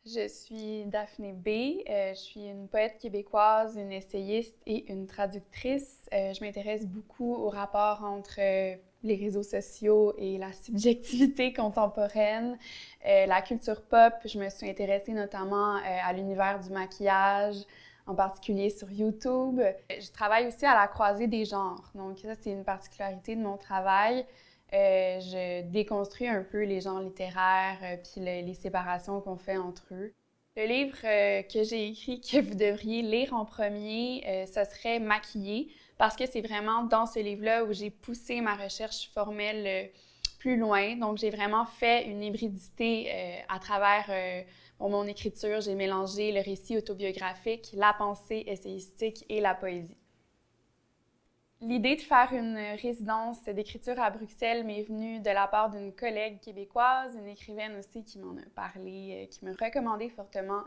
Je suis Daphné B. Je suis une poète québécoise, une essayiste et une traductrice. Je m'intéresse beaucoup au rapport entre les réseaux sociaux et la subjectivité contemporaine, la culture pop. Je me suis intéressée notamment à l'univers du maquillage, en particulier sur YouTube. Je travaille aussi à la croisée des genres, donc ça, c'est une particularité de mon travail. Je déconstruis un peu les genres littéraires puis les séparations qu'on fait entre eux. Le livre que j'ai écrit, que vous devriez lire en premier, ce serait Maquillée, parce que c'est vraiment dans ce livre-là où j'ai poussé ma recherche formelle plus loin. Donc, j'ai vraiment fait une hybridité à travers mon écriture. J'ai mélangé le récit autobiographique, la pensée essayistique et la poésie. L'idée de faire une résidence d'écriture à Bruxelles m'est venue de la part d'une collègue québécoise, une écrivaine aussi qui m'en a parlé, qui me recommandait fortement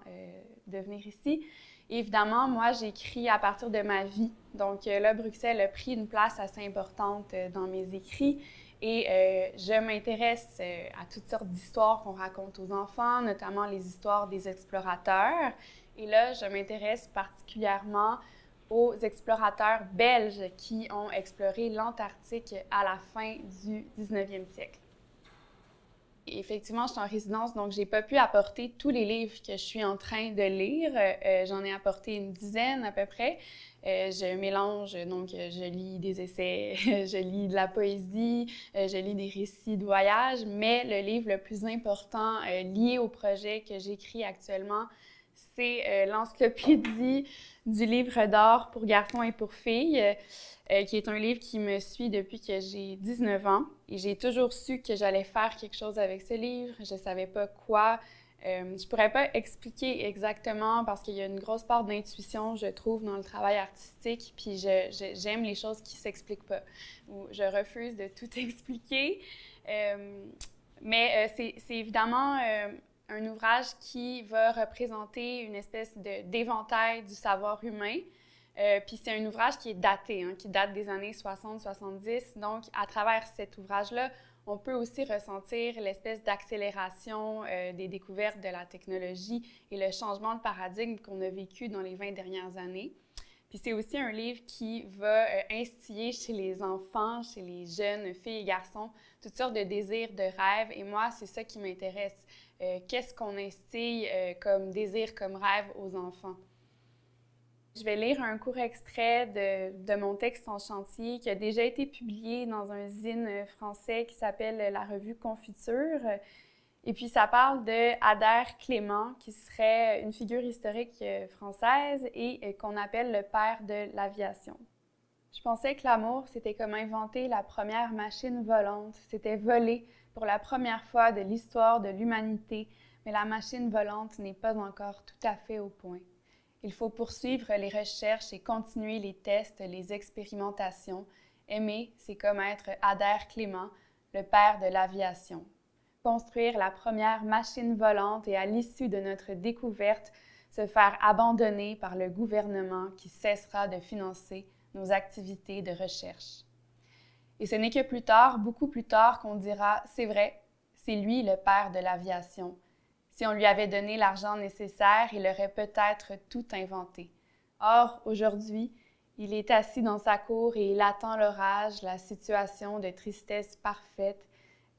de venir ici. Et évidemment, moi, j'écris à partir de ma vie. Donc là, Bruxelles a pris une place assez importante dans mes écrits. Et je m'intéresse à toutes sortes d'histoires qu'on raconte aux enfants, notamment les histoires des explorateurs. Et là, je m'intéresse particulièrement aux explorateurs belges qui ont exploré l'Antarctique à la fin du 19e siècle. Et effectivement, je suis en résidence, donc j'ai pas pu apporter tous les livres que je suis en train de lire. J'en ai apporté une dizaine à peu près. Je mélange, donc je lis des essais, je lis de la poésie, je lis des récits de voyage, mais le livre le plus important lié au projet que j'écris actuellement, c'est l'encyclopédie du livre d'or pour garçons et pour filles, qui est un livre qui me suit depuis que j'ai 19 ans. Et j'ai toujours su que j'allais faire quelque chose avec ce livre. Je ne savais pas quoi. Je ne pourrais pas expliquer exactement parce qu'il y a une grosse part d'intuition, je trouve, dans le travail artistique. Puis j'aime les choses qui ne s'expliquent pas. Ou je refuse de tout expliquer. Mais c'est évidemment un ouvrage qui va représenter une espèce d'éventail du savoir humain. Puis c'est un ouvrage qui est daté, qui date des années 60-70. Donc, à travers cet ouvrage-là, on peut aussi ressentir l'espèce d'accélération des découvertes de la technologie et le changement de paradigme qu'on a vécu dans les 20 dernières années. Puis c'est aussi un livre qui va instiller chez les enfants, chez les jeunes filles et garçons, toutes sortes de désirs, de rêves. Et moi, c'est ça qui m'intéresse. Qu'est-ce qu'on instille comme désir, comme rêve aux enfants? Je vais lire un court extrait de mon texte en chantier qui a déjà été publié dans un zine français qui s'appelle la revue Confiture. Et puis ça parle de Adair Clément, qui serait une figure historique française et qu'on appelle le père de l'aviation. Je pensais que l'amour, c'était comme inventer la première machine volante. C'était voler pour la première fois de l'histoire de l'humanité, mais la machine volante n'est pas encore tout à fait au point. Il faut poursuivre les recherches et continuer les tests, les expérimentations. Aimer, c'est comme être Adair Clément, le père de l'aviation. Construire la première machine volante et à l'issue de notre découverte, se faire abandonner par le gouvernement qui cessera de financer nos activités de recherche. Et ce n'est que plus tard, beaucoup plus tard, qu'on dira « c'est vrai, c'est lui le père de l'aviation ». Si on lui avait donné l'argent nécessaire, il aurait peut-être tout inventé. Or, aujourd'hui, il est assis dans sa cour et il attend l'orage, la situation de tristesse parfaite.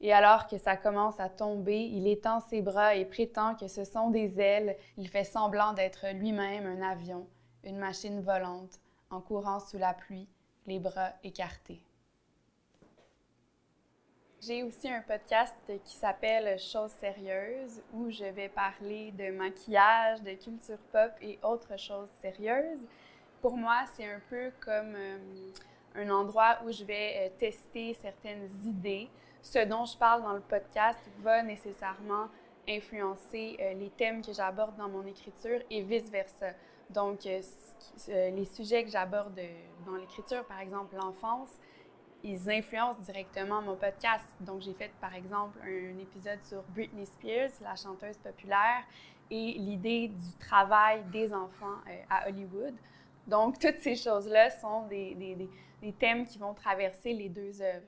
Et alors que ça commence à tomber, il étend ses bras et prétend que ce sont des ailes. Il fait semblant d'être lui-même un avion, une machine volante, en courant sous la pluie, les bras écartés. J'ai aussi un podcast qui s'appelle Choses sérieuses où je vais parler de maquillage, de culture pop et autres choses sérieuses. Pour moi, c'est un peu comme un endroit où je vais tester certaines idées. Ce dont je parle dans le podcast va nécessairement influencer les thèmes que j'aborde dans mon écriture et vice-versa. Donc, les sujets que j'aborde dans l'écriture, par exemple l'enfance, ils influencent directement mon podcast. Donc, j'ai fait, par exemple, un épisode sur Britney Spears, la chanteuse populaire, et l'idée du travail des enfants à Hollywood. Donc, toutes ces choses-là sont des thèmes qui vont traverser les deux œuvres.